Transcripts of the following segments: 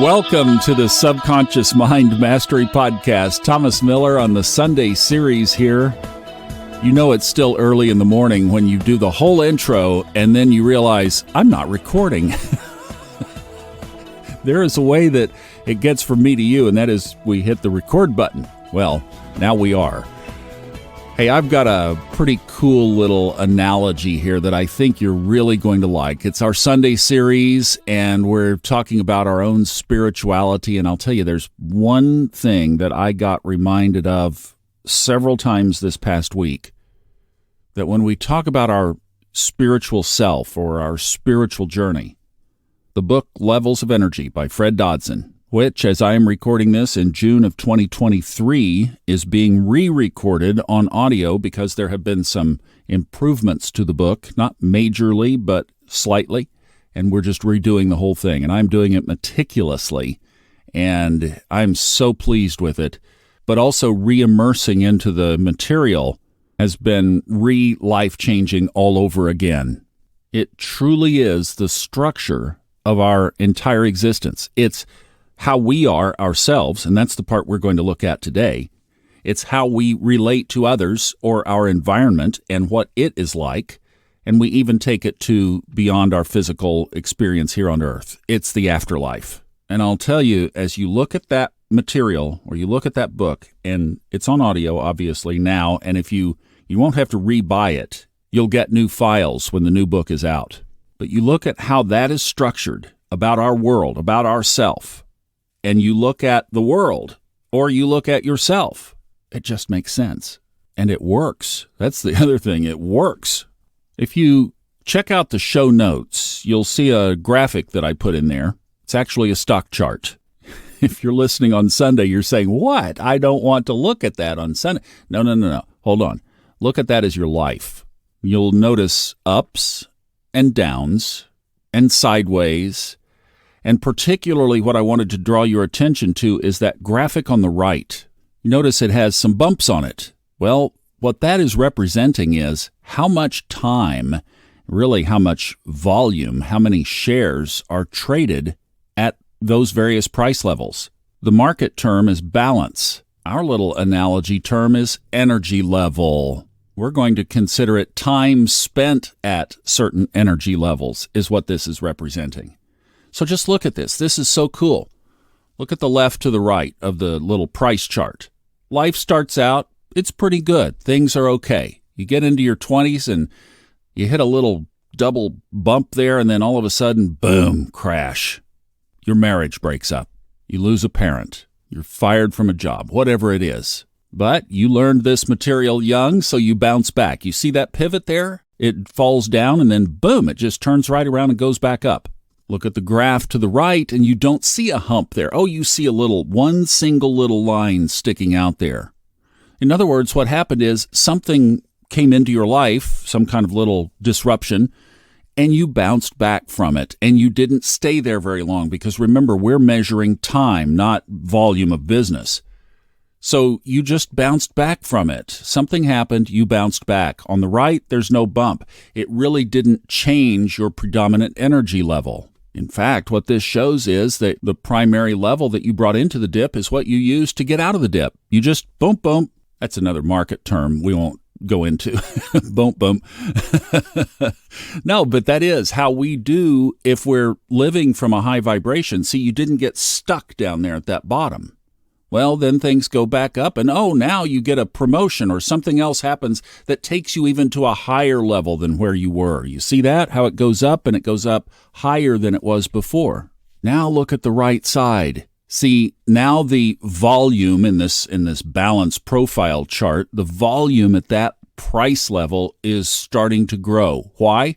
Welcome to the Subconscious Mind Mastery Podcast. Thomas Miller on the Sunday series here. You know it's still early in the morning when you do the whole intro and then you realize, I'm not recording. There is a way that it gets from me to you, and that is we hit the record button. Well, now we are. Hey, I've got a pretty cool little analogy here that I think you're really going to like. It's our Sunday series, and we're talking about our own spirituality. And I'll tell you, there's one thing that I got reminded of several times this past week, that when we talk about our spiritual self or our spiritual journey, the book Levels of Energy by Fred Dodson, which, as I am recording this in June of 2023, is being re-recorded on audio because there have been some improvements to the book, not majorly, but slightly, and we're just redoing the whole thing. And I'm doing it meticulously, and I'm so pleased with it. But also re-immersing into the material has been life-changing all over again. It truly is the structure of our entire existence. It's how we are ourselves, and that's the part we're going to look at today. It's how we relate to others or our environment and what it is like, and we even take it to beyond our physical experience here on Earth. It's the afterlife. And I'll tell you, as you look at that material, or you look at that book, and it's on audio, obviously, now, and if you won't have to re-buy it. You'll get new files when the new book is out. But you look at how that is structured about our world, about ourself, and you look at the world, or you look at yourself, it just makes sense. And it works. That's the other thing. It works. If you check out the show notes, you'll see a graphic that I put in there. It's actually a stock chart. If you're listening on Sunday, you're saying, what? I don't want to look at that on Sunday. No. Hold on. Look at that as your life. You'll notice ups and downs and sideways. And particularly what I wanted to draw your attention to is that graphic on the right. Notice it has some bumps on it. Well, what that is representing is how much time, really how much volume, how many shares are traded at those various price levels. The market term is balance. Our little analogy term is energy level. We're going to consider it time spent at certain energy levels is what this is representing. So just look at this. This is so cool. Look at the left to the right of the little price chart. Life starts out, it's pretty good. Things are okay. You get into your 20s and you hit a little double bump there, and then all of a sudden, boom, crash. Your marriage breaks up. You lose a parent. You're fired from a job, whatever it is. But you learned this material young, so you bounce back. You see that pivot there? It falls down, and then boom, it just turns right around and goes back up. Look at the graph to the right, and you don't see a hump there. Oh, you see one single little line sticking out there. In other words, what happened is something came into your life, some kind of little disruption, and you bounced back from it, and you didn't stay there very long, because remember, we're measuring time, not volume of business. So you just bounced back from it. Something happened, you bounced back. On the right, there's no bump. It really didn't change your predominant energy level. In fact, what this shows is that the primary level that you brought into the dip is what you use to get out of the dip. You just boom, boom. That's another market term we won't go into. Boom, boom. No, but that is how we do if we're living from a high vibration. See, you didn't get stuck down there at that bottom. Well, then things go back up, and now you get a promotion or something else happens that takes you even to a higher level than where you were. You see that? How it goes up, and it goes up higher than it was before. Now look at the right side. See, now the volume in this balance profile chart, the volume at that price level is starting to grow. Why?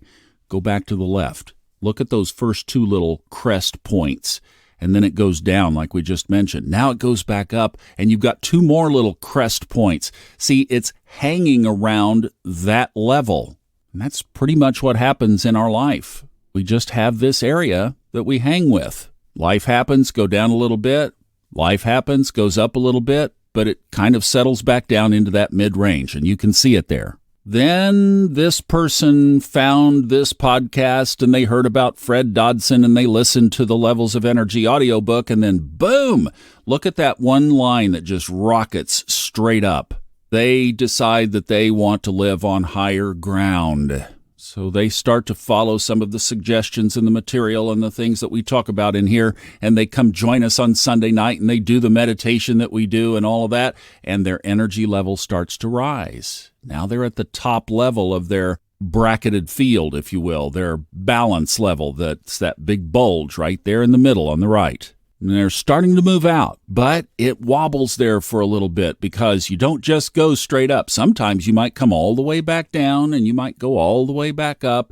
Go back to the left. Look at those first two little crest points. And then it goes down like we just mentioned. Now it goes back up, and you've got two more little crest points. See, it's hanging around that level. And that's pretty much what happens in our life. We just have this area that we hang with. Life happens, go down a little bit. Life happens, goes up a little bit, but it kind of settles back down into that mid-range, and you can see it there. Then this person found this podcast and they heard about Fred Dodson and they listened to the Levels of Energy audiobook, and then boom, look at that one line that just rockets straight up. They decide that they want to live on higher ground. So they start to follow some of the suggestions in the material and the things that we talk about in here, and they come join us on Sunday night and they do the meditation that we do and all of that, and their energy level starts to rise. Now they're at the top level of their bracketed field, if you will, their balance level. That's that big bulge right there in the middle on the right. And they're starting to move out, but it wobbles there for a little bit because you don't just go straight up. Sometimes you might come all the way back down and you might go all the way back up,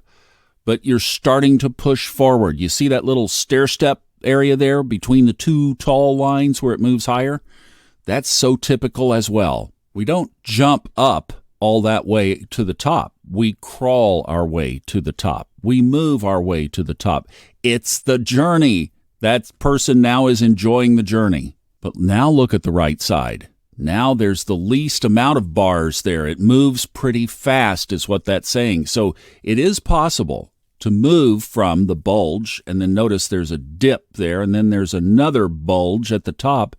but you're starting to push forward. You see that little stair step area there between the two tall lines where it moves higher? That's so typical as well. We don't jump up all that way to the top. We crawl our way to the top. We move our way to the top. It's the journey. That person now is enjoying the journey. But now look at the right side. Now there's the least amount of bars there. It moves pretty fast is what that's saying. So it is possible to move from the bulge, and then notice there's a dip there, and then there's another bulge at the top.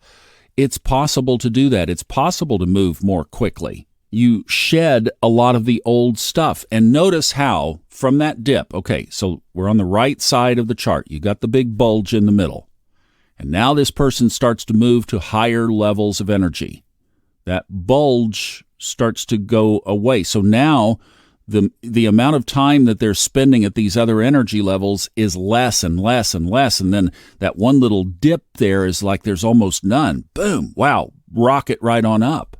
It's possible to do that. It's possible to move more quickly. You shed a lot of the old stuff. And notice how from that dip, okay, so we're on the right side of the chart. You got the big bulge in the middle. And now this person starts to move to higher levels of energy. That bulge starts to go away. So now the amount of time that they're spending at these other energy levels is less and less and less. And then that one little dip there is like there's almost none. Boom, wow, rocket right on up.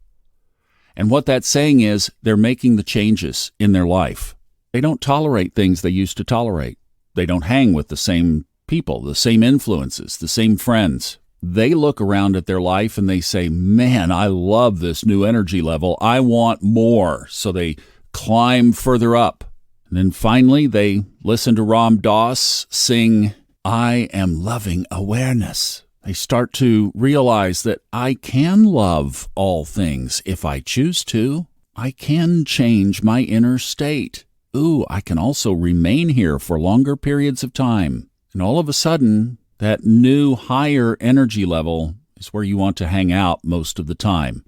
And what that's saying is they're making the changes in their life. They don't tolerate things they used to tolerate. They don't hang with the same people, the same influences, the same friends. They look around at their life and they say, man, I love this new energy level. I want more. So they climb further up. And then finally, they listen to Ram Dass sing, I am loving awareness. They start to realize that I can love all things if I choose to. I can change my inner state. Ooh, I can also remain here for longer periods of time. And all of a sudden, that new higher energy level is where you want to hang out most of the time.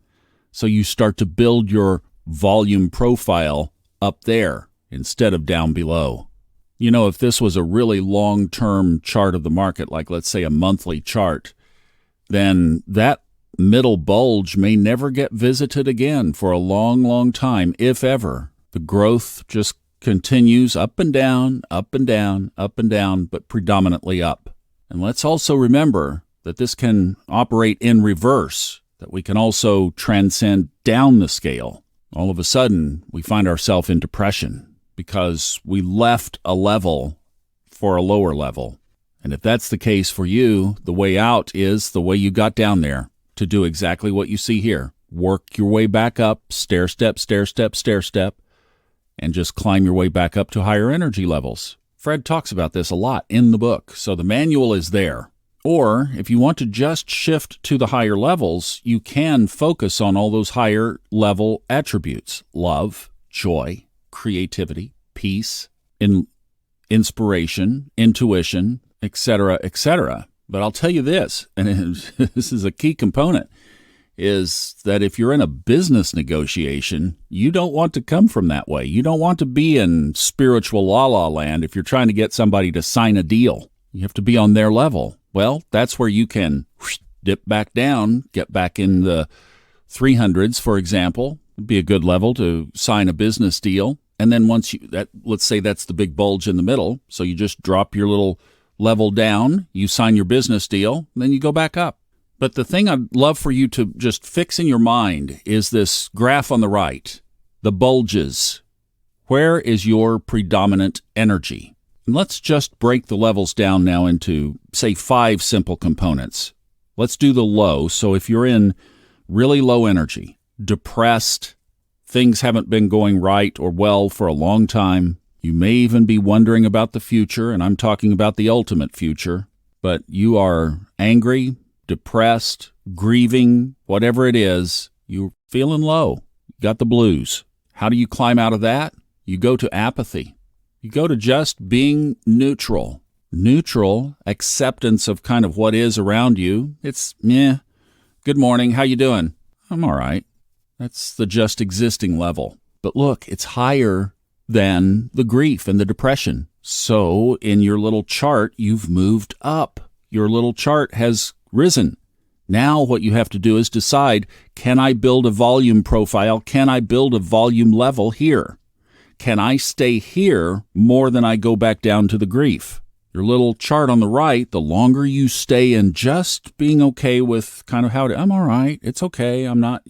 So you start to build your volume profile up there instead of down below. You know, if this was a really long-term chart of the market, like let's say a monthly chart, then that middle bulge may never get visited again for a long, long time, if ever. The growth just continues up and down, up and down, up and down, but predominantly up. And let's also remember that this can operate in reverse, that we can also transcend down the scale. All of a sudden, we find ourselves in depression because we left a level for a lower level. And if that's the case for you, the way out is the way you got down there, to do exactly what you see here. Work your way back up, stair step, stair step, stair step, and just climb your way back up to higher energy levels. Fred talks about this a lot in the book, so the manual is there. Or if you want to just shift to the higher levels, you can focus on all those higher level attributes: love, joy, creativity, peace, inspiration, intuition, etc., etc. But I'll tell you this, and this is a key component, is that if you're in a business negotiation, you don't want to come from that way. You don't want to be in spiritual la-la land if you're trying to get somebody to sign a deal. You have to be on their level. Well, that's where you can dip back down, get back in the 300s, for example. It'd be a good level to sign a business deal. And then once let's say that's the big bulge in the middle, so you just drop your little level down, you sign your business deal, then you go back up. But the thing I'd love for you to just fix in your mind is this graph on the right, the bulges. Where is your predominant energy? And let's just break the levels down now into, say, 5 simple components. Let's do the low. So if you're in really low energy, depressed, things haven't been going right or well for a long time, you may even be wondering about the future, and I'm talking about the ultimate future, but you are angry, depressed, grieving, whatever it is, you're feeling low, you got the blues. How do you climb out of that? You go to apathy. You go to just being neutral. Neutral acceptance of kind of what is around you. It's meh. Good morning. How you doing? I'm all right. That's the just existing level. But look, it's higher than the grief and the depression. So in your little chart, you've moved up. Your little chart has risen. Now what you have to do is decide, can I build a volume profile? Can I build a volume level here? Can I stay here more than I go back down to the grief? Your little chart on the right, the longer you stay in just being okay with kind of I'm all right, it's okay, I'm not,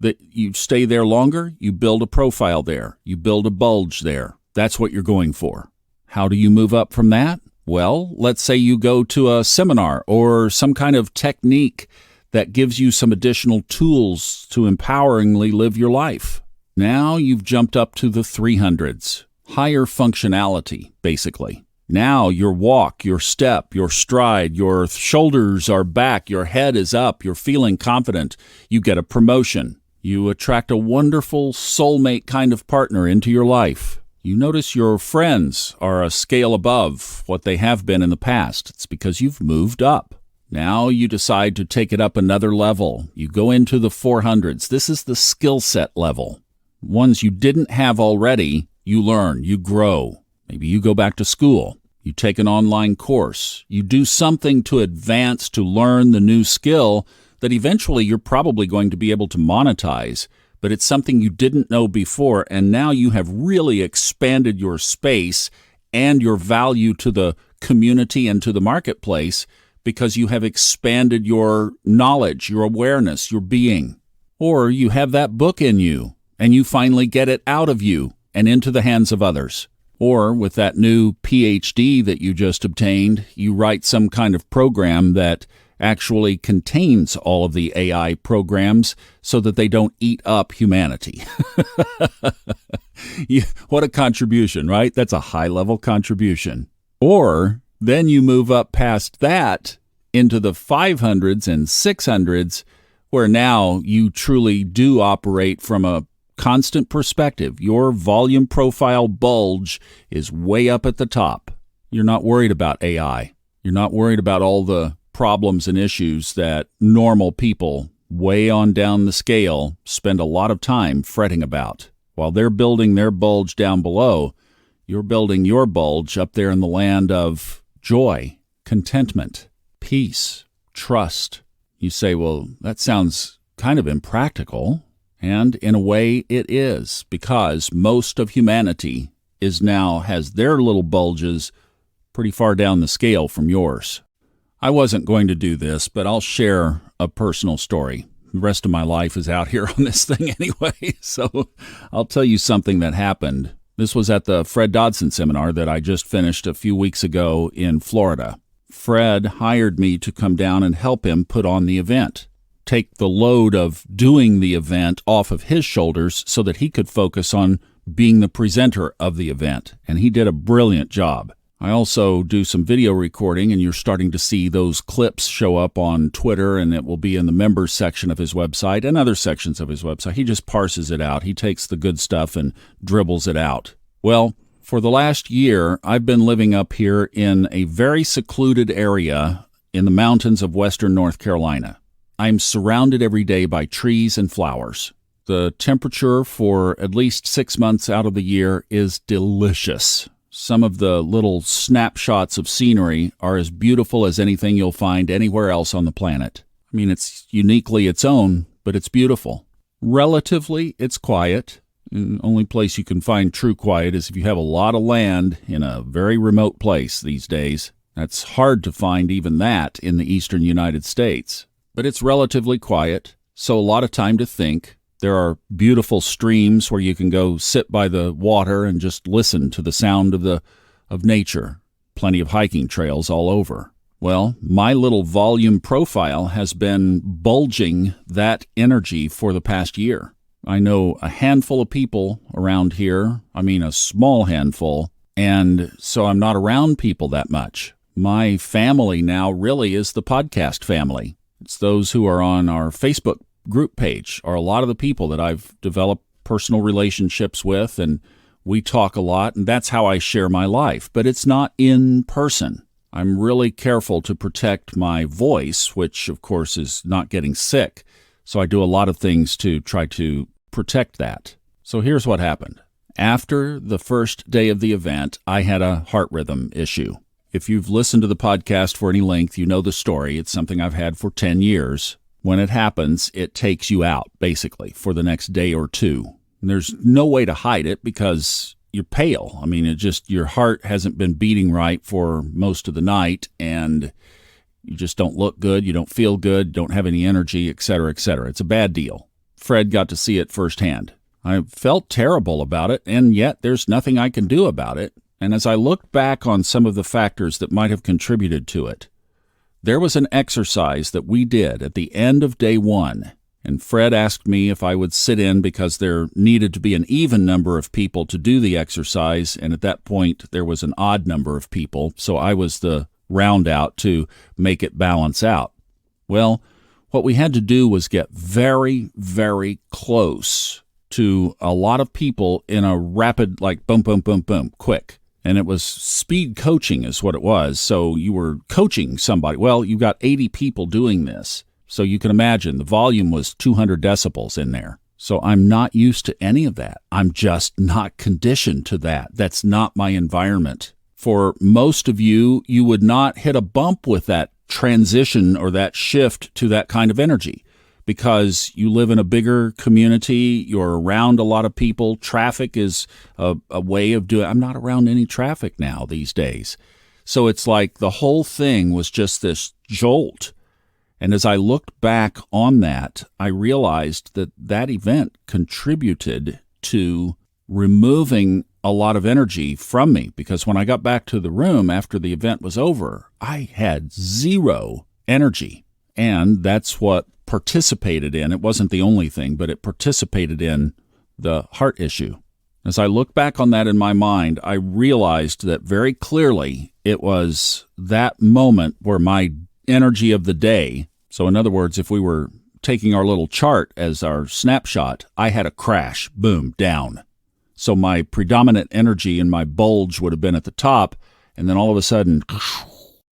that you stay there longer, you build a profile there, you build a bulge there. That's what you're going for. How do you move up from that? Well, let's say you go to a seminar or some kind of technique that gives you some additional tools to empoweringly live your life. Now you've jumped up to the 300s, higher functionality, basically. Now your walk, your step, your stride, your shoulders are back, your head is up, you're feeling confident, you get a promotion. You attract a wonderful soulmate kind of partner into your life. You notice your friends are a scale above what they have been in the past. It's because you've moved up. Now you decide to take it up another level. You go into the 400s. This is the skill set level. Ones you didn't have already, you learn, you grow. Maybe you go back to school. You take an online course. You do something to advance to learn the new skill that eventually you're probably going to be able to monetize, but it's something you didn't know before, and now you have really expanded your space and your value to the community and to the marketplace because you have expanded your knowledge, your awareness, your being. Or you have that book in you, and you finally get it out of you and into the hands of others. Or with that new PhD that you just obtained, you write some kind of program that actually contains all of the AI programs so that they don't eat up humanity. What a contribution, right? That's a high-level contribution. Or then you move up past that into the 500s and 600s, where now you truly do operate from a constant perspective. Your volume profile bulge is way up at the top. You're not worried about AI. You're not worried about all the problems and issues that normal people way on down the scale spend a lot of time fretting about. While they're building their bulge down below, you're building your bulge up there in the land of joy, contentment, peace, trust. You say, well, that sounds kind of impractical. And in a way it is, because most of humanity has their little bulges pretty far down the scale from yours. I wasn't going to do this, but I'll share a personal story. The rest of my life is out here on this thing anyway, so I'll tell you something that happened. This was at the Fred Dodson seminar that I just finished a few weeks ago in Florida. Fred hired me to come down and help him put on the event. Take the load of doing the event off of his shoulders so that he could focus on being the presenter of the event. And he did a brilliant job. I also do some video recording, and you're starting to see those clips show up on Twitter, and it will be in the members section of his website and other sections of his website. He just parses it out. He takes the good stuff and dribbles it out. Well, for the last year, I've been living up here in a very secluded area in the mountains of western North Carolina. I'm surrounded every day by trees and flowers. The temperature for at least 6 months out of the year is delicious. Some of the little snapshots of scenery are as beautiful as anything you'll find anywhere else on the planet. I mean, it's uniquely its own, but it's beautiful. Relatively, it's quiet. The only place you can find true quiet is if you have a lot of land in a very remote place these days. That's hard to find even that in the eastern United States. But it's relatively quiet, so a lot of time to think. There are beautiful streams where you can go sit by the water and just listen to the sound of nature. Plenty of hiking trails all over. Well, my little volume profile has been bulging that energy for the past year. I know a handful of people around here, a small handful, and so I'm not around people that much. My family now really is the podcast family. It's those who are on our Facebook group page are a lot of the people that I've developed personal relationships with, and we talk a lot, and that's how I share my life. But it's not in person. I'm really careful to protect my voice, which, of course, is not getting sick. So I do a lot of things to try to protect that. So here's what happened. After the first day of the event, I had a heart rhythm issue. If you've listened to the podcast for any length, you know the story. It's something I've had for 10 years. When it happens, it takes you out, basically, for the next day or two. And there's no way to hide it because you're pale. I mean, your heart hasn't been beating right for most of the night, and you just don't look good, you don't feel good, don't have any energy, et cetera, et cetera. It's a bad deal. Fred got to see it firsthand. I felt terrible about it, and yet there's nothing I can do about it. And as I looked back on some of the factors that might have contributed to it, there was an exercise that we did at the end of day one, and Fred asked me if I would sit in because there needed to be an even number of people to do the exercise, and at that point there was an odd number of people, so I was the round out to make it balance out. Well, what we had to do was get very, very close to a lot of people in a rapid, like boom, boom, boom, boom, quick. And it was speed coaching is what it was. So you were coaching somebody. Well, you got 80 people doing this. So you can imagine the volume was 200 decibels in there. So I'm not used to any of that. I'm just not conditioned to that. That's not my environment. For most of you, you would not hit a bump with that transition or that shift to that kind of energy because you live in a bigger community, you're around a lot of people. Traffic is a way of doing it. I'm not around any traffic now these days. So it's like the whole thing was just this jolt. And as I looked back on that, I realized that that event contributed to removing a lot of energy from me, because when I got back to the room after the event was over, I had zero energy. And that's what participated in, it wasn't the only thing, but it participated in the heart issue. As I look back on that in my mind, I realized that very clearly it was that moment where my energy of the day, so in other words, if we were taking our little chart as our snapshot, I had a crash, boom, down. So my predominant energy in my bulge would have been at the top, and then all of a sudden,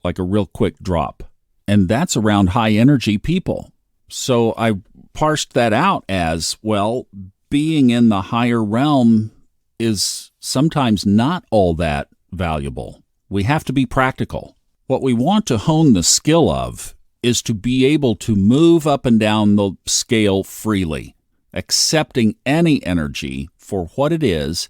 like a real quick drop. And that's around high energy people. So I parsed that out as, well, being in the higher realm is sometimes not all that valuable. We have to be practical. What we want to hone the skill of is to be able to move up and down the scale freely, accepting any energy for what it is,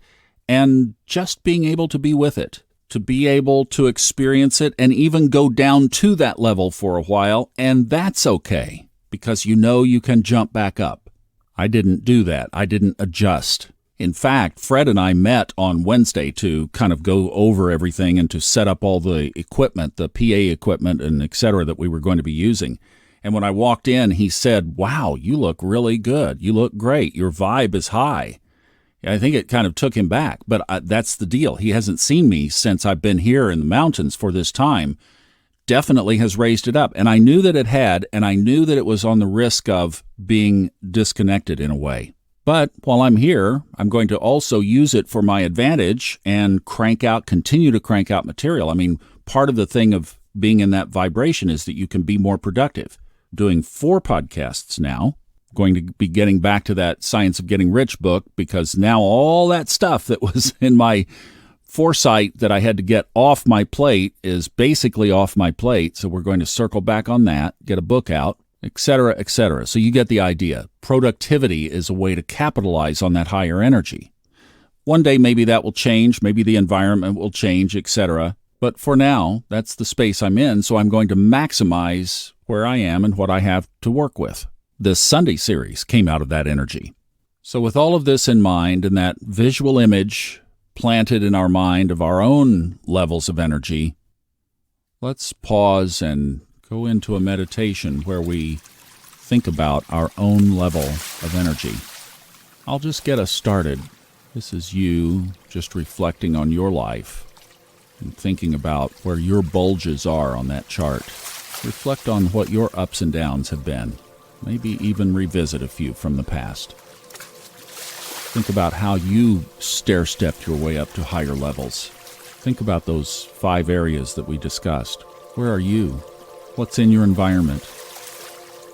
and just being able to be with it, to be able to experience it and even go down to that level for a while, and that's okay, because you know you can jump back up. I didn't do that. I didn't adjust. In fact, Fred and I met on Wednesday to kind of go over everything and to set up all the equipment, the PA equipment and et cetera that we were going to be using. And when I walked in, he said, "Wow, you look really good. You look great. Your vibe is high." I think it kind of took him back, but that's the deal. He hasn't seen me since I've been here in the mountains for this time. Definitely has raised it up. And I knew that it had, and I knew that it was on the risk of being disconnected in a way. But while I'm here, I'm going to also use it for my advantage and continue to crank out material. I mean, part of the thing of being in that vibration is that you can be more productive. Doing 4 podcasts now. Going to be getting back to that Science of Getting Rich book, because now all that stuff that was in my foresight that I had to get off my plate is basically off my plate. So we're going to circle back on that, get a book out, et cetera, et cetera. So you get the idea. Productivity is a way to capitalize on that higher energy. One day maybe that will change, maybe the environment will change, et cetera. But for now, that's the space I'm in, so I'm going to maximize where I am and what I have to work with. This Sunday series came out of that energy. So with all of this in mind and that visual image planted in our mind of our own levels of energy, let's pause and go into a meditation where we think about our own level of energy. I'll just get us started. This is you just reflecting on your life and thinking about where your bulges are on that chart. Reflect on what your ups and downs have been. Maybe even revisit a few from the past. Think about how you stair-stepped your way up to higher levels. Think about those 5 areas that we discussed. Where are you? What's in your environment?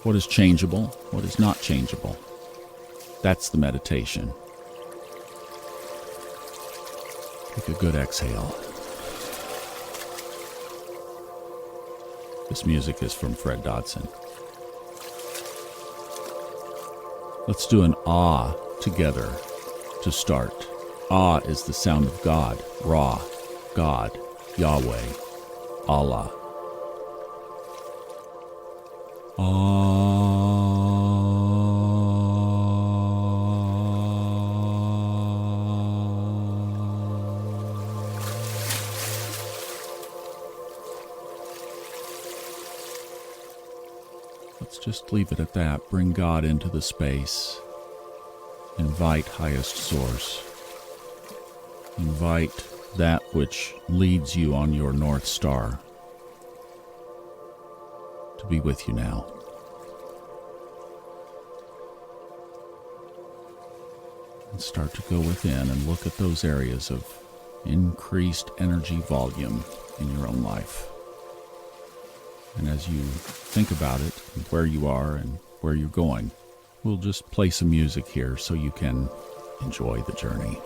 What is changeable? What is not changeable? That's the meditation. Take a good exhale. This music is from Fred Dodson. Let's do an ah together to start. Ah is the sound of God, Ra, God, Yahweh, Allah. Let's just leave it at that. Bring God into the space. Invite highest source. Invite that which leads you on your North Star to be with you now. And start to go within and look at those areas of increased energy volume in your own life. And as you think about it, and where you are and where you're going, we'll just play some music here so you can enjoy the journey.